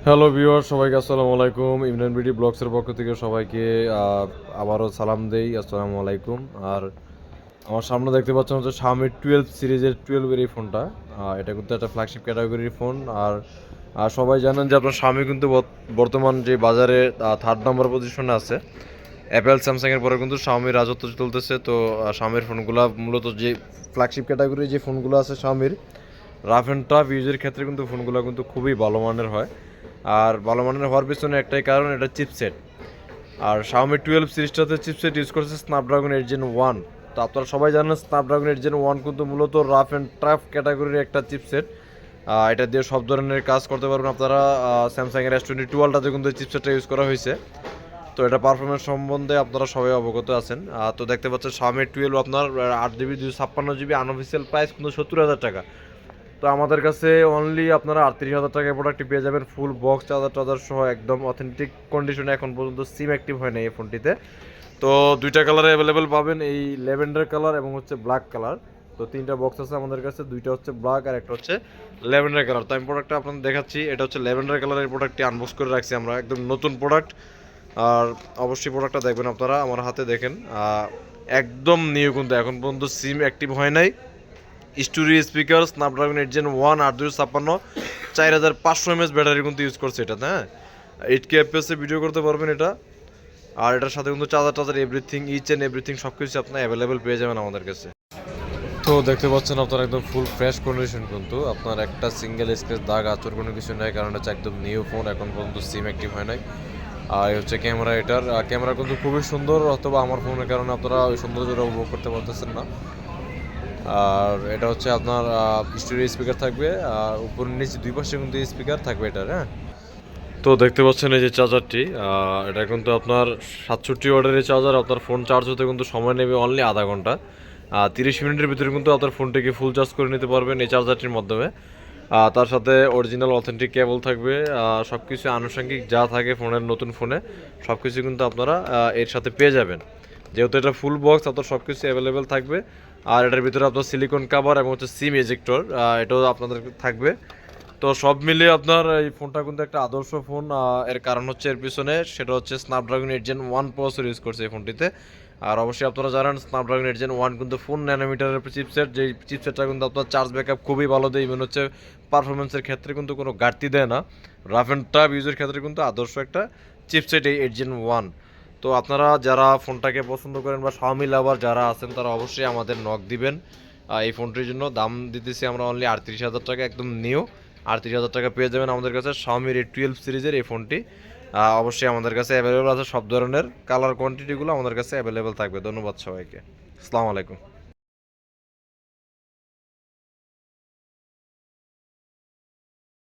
Hello viewer, সবাইকে আসসালামু আলাইকুম। ইমরান বিডি ব্লগসের পক্ষ থেকে সবাইকে আবারও সালাম দেই, আসসালামু আলাইকুম। আর আমার সামনে দেখতে পাচ্ছেন হচ্ছে Xiaomi 12 সিরিজের 12 এর এই ফোনটা। এটা কিন্তু একটা ফ্ল্যাগশিপ ক্যাটাগরির ফোন। আর সবাই জানেন যে আপনার Xiaomi কিন্তু বর্তমান যে বাজারে থার্ড নাম্বার পজিশনে আছে। অ্যাপেল স্যামসাংয়ের পরে কিন্তু Xiaomi রাজত্ব চলতেছে। তো Xiaomiর ফোনগুলো মূলত যে ফ্ল্যাগশিপ ক্যাটাগরির যে ফোনগুলো আছে Xiaomiর, রাফ অ্যান্ড টাফ ইউজের ক্ষেত্রে কিন্তু ফোনগুলো কিন্তু খুবই ভালো মানের হয়। আর ভালো মানের হওয়ার পিছনে একটাই কারণ, এটা চিপসেট। আর Xiaomi 12 সিরিজটাতে চিপসেট ইউজ করছে স্ন্যাপড্রাগন 8 Gen 1। তো আপনারা সবাই জানেন স্ন্যাপড্রাগন 8 Gen 1 কিন্তু মূলত রাফ অ্যান্ড টাফ ক্যাটাগরির একটা চিপসেট। এটা দিয়ে সব ধরনের কাজ করতে পারবেন আপনারা। স্যামসাংয়ের S22 আলট্রাতে কিন্তু চিপসেটটা ইউজ করা হয়েছে। তো এটা পারফরমেন্স সম্বন্ধে আপনারা সবাই অবগত আছেন। তো দেখতে পাচ্ছেন Xiaomi 12 আপনার 8GB 256GB আনঅফিসিয়াল প্রাইস কিন্তু 70,000 টাকা। তো আমাদের কাছে অনলি আপনারা 38,000 টাকায় প্রোডাক্টটি পেয়ে যাবেন, ফুল বক্স চার্জার সহ একদম অথেন্টিক কন্ডিশনে। এখন পর্যন্ত সিম অ্যাক্টিভ হয় না এই ফোনটিতে। তো দুইটা কালারে অ্যাভেলেবেল পাবেন, এই ল্যাভেন্ডার কালার এবং হচ্ছে ব্ল্যাক কালার। তো তিনটা বক্স আছে আমাদের কাছে, দুইটা হচ্ছে ব্ল্যাক আর একটা হচ্ছে ল্যাভেন্ডার কালার। তো আমি প্রোডাক্টটা আপনাদের দেখাচ্ছি। এটা হচ্ছে ল্যাভেন্ডার কালারের প্রোডাক্টটি আনবক্স করে রাখছি আমরা, একদম নতুন প্রোডাক্ট। আর অবশ্যই প্রোডাক্টটা দেখবেন আপনারা, আমার হাতে দেখেন একদম নিউ, কিন্তু এখন পর্যন্ত সিম অ্যাক্টিভ হয় নাই। Studio speaker, Snapdragon 8 Gen 1, 8 256, 4500 mAh battery কিন্তু ইউজ করছে এটাতে। হ্যাঁ, 8K FPS এ ভিডিও করতে পারবেন এটা। আর এটার সাথে কিন্তু charger everything, each and everything সব কিছু আপনার অ্যাভেলেবেল পেয়ে যাবেন আমাদের কাছে। তো দেখতে পাচ্ছেন আপনার একদম ফুল ফ্রেশ কন্ডিশন, কিন্তু আপনার একটা সিঙ্গেল স্ক্র্যাচ দাগ আচর কোনো কিছু নাই, কারণ হচ্ছে একদম নিউ ফোন, এখন পর্যন্ত সিম অ্যাক্টিভ হয় নাই। আর হচ্ছে ক্যামেরা, এটার ক্যামেরা কিন্তু খুবই সুন্দর, অথবা আমার ফোনের কারণে আপনারা ওই সৌন্দর্যটা উপভোগ করতে পারতেছেন না। আর এটা হচ্ছে আপনার স্টুডিও স্পিকার থাকবে, আর উপর নিচে দুই পাশে কিন্তু স্পিকার থাকবে এটার। হ্যাঁ, তো দেখতে পাচ্ছেন এই যে চার্জারটি, এটা কিন্তু আপনার 67 ওয়াটের চার্জার। আপনার ফোন চার্জ হতে কিন্তু সময় নেবে অনলি আধা ঘন্টা। 30 মিনিটের ভিতরে কিন্তু আপনার ফোনটিকে ফুল চার্জ করে নিতে পারবেন এই চার্জারটির মাধ্যমে। তার সাথে অরিজিনাল অথেন্টিক কেবল থাকবে। সব কিছু আনুষঙ্গিক যা থাকে ফোনের, নতুন ফোনে সব কিছু কিন্তু আপনারা এর সাথে পেয়ে যাবেন। যেহেতু এটা ফুল বক্স, আপনার সব কিছু অ্যাভেলেবেল থাকবে। আর এটার ভিতরে আপনার সিলিকন কাভার এবং হচ্ছে সিম এজেক্টর, এটাও আপনাদের থাকবে। তো সব মিলিয়ে আপনার এই ফোনটা কিন্তু একটা আদর্শ ফোন। এর কারণ হচ্ছে এর পিছনে, সেটা হচ্ছে স্ন্যাপড্রাগন 8 Gen 1 প্রসেসর ইউজ করছে এই ফোনটিতে। আর অবশ্যই আপনারা জানেন স্ন্যাপড্রাগন 8 Gen 1 কিন্তু 4 ন্যানোমিটারের চিপসেট, যেই চিপসেটটা কিন্তু আপনার চার্জ ব্যাকআপ খুবই ভালো দেয়, ইভেন হচ্ছে পারফরমেন্সের ক্ষেত্রে কিন্তু কোনো ঘাটতি দেয় না। রাফ অ্যান্ড টাফ ইউজের ক্ষেত্রে কিন্তু আদর্শ একটা চিপসেট এই 8 Gen 1। তো আপনারা যারা ফোনটাকে পছন্দ করেন বা Xiaomi লাভার যারা আছেন, তারা অবশ্যই আমাদের নক দিবেন। এই ফোনটির জন্য দাম দিতেছি আমরা অনলি 38,000 টাকা, একদম নিউ। 38,000 টাকা পেয়ে যাবেন আমাদের কাছে Xiaomi 12 সিরিজের এই ফোনটি। অবশ্যই আমাদের কাছে অ্যাভেলেবেল আছে, সব ধরনের কালার কোয়ান্টিটিগুলো আমাদের কাছে অ্যাভেলেবেল থাকবে। ধন্যবাদ সবাইকে, আসসালামু আলাইকুম।